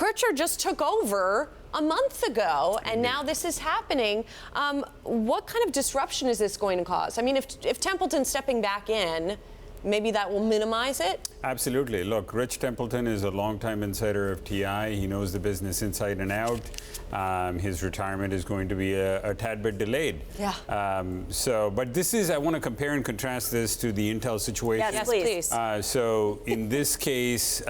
Crutcher just took over a month ago, and now this is happening. What kind of disruption is this going to cause? I mean, if Templeton's stepping back in, maybe that will minimize it? Absolutely. Look, Rich Templeton is a longtime insider of TI. He knows the business inside and out. His retirement is going to be a tad bit delayed. Yeah. But this is, I want to compare and contrast this to the Intel situation. Yes, please. So in this case,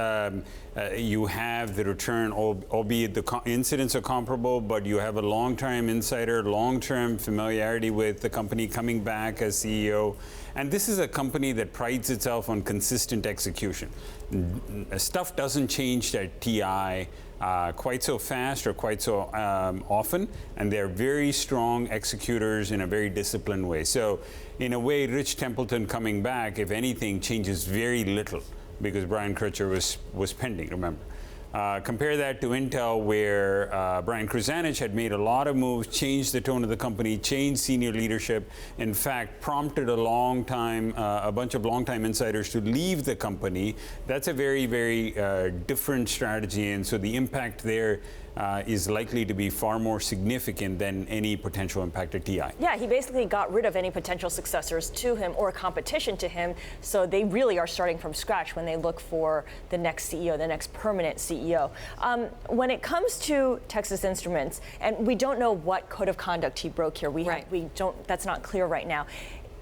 you have the return, albeit the incidents are comparable, but you have a long-time insider, long-term familiarity with the company coming back as CEO. And this is a company that prides itself on consistent execution. Stuff doesn't change at TI quite so fast or quite so often, and they're very strong executors in a very disciplined way. So in a way, Rich Templeton coming back, if anything, changes very little because Brian Crutcher was pending, remember. Compare that to Intel, where Brian Krzanich had made a lot of moves, changed the tone of the company, changed senior leadership, in fact, prompted a bunch of longtime insiders to leave the company. That's a very, very different strategy, and so the impact there is likely to be far more significant than any potential impact at TI. Yeah, he basically got rid of any potential successors to him or competition to him, so they really are starting from scratch when they look for the next CEO, the next permanent CEO. When it comes to Texas Instruments, and we don't know what code of conduct he broke here, that's not clear right now.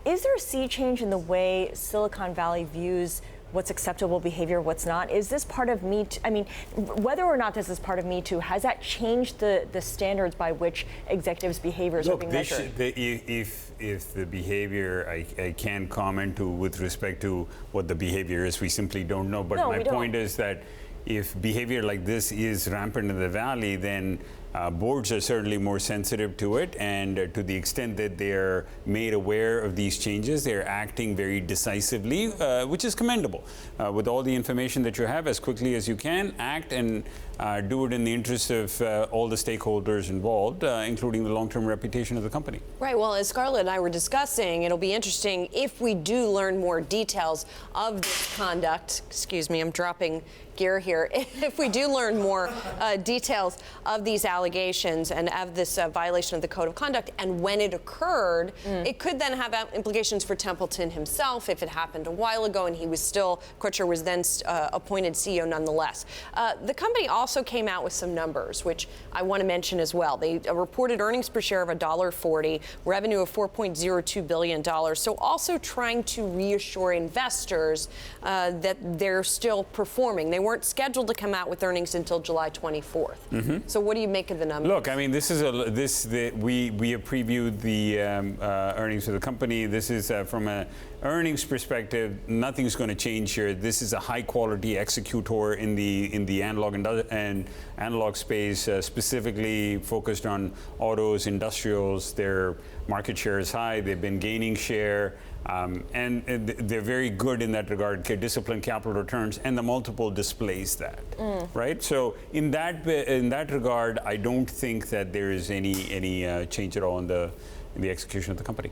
Is there a sea change in the way Silicon Valley views what's acceptable behavior, what's not? Is this part of Me Too? I mean, whether or not this is part of Me Too, has that changed the standards by which executives' behaviors are being measured? If the behavior, I can't comment with respect to what the behavior is. We simply don't know. But my point is that if behavior like this is rampant in the Valley, then boards are certainly more sensitive to it, and to the extent that they're made aware of these changes, they're acting very decisively, which is commendable. With all the information that you have, as quickly as you can, act and do it in the interest of all the stakeholders involved, including the long-term reputation of the company. Right. Well, as Scarlett and I were discussing, it'll be interesting if we do learn more details of this conduct. Excuse me, I'm dropping gear here. If we do learn more details of these allegations and of this violation of the code of conduct and when it occurred, it could then have implications for Templeton himself if it happened a while ago and Crutcher was then appointed CEO nonetheless. The company also came out with some numbers, which I want to mention as well. They reported earnings per share of $1.40, revenue of $4.02 billion. So also trying to reassure investors that they're still performing. They weren't scheduled to come out with earnings until July 24th. Mm-hmm. So what do you make of the numbers? Look, I mean, we have previewed the earnings of the company. This is from an earnings perspective, nothing's going to change here. This is a high-quality executor in the analog space, specifically focused on autos, industrials. Their market share is high. They've been gaining share. And they're very good in that regard. Disciplined capital returns, and the multiple displays that, right? So in that regard, I don't think that there is any change at all in the execution of the company.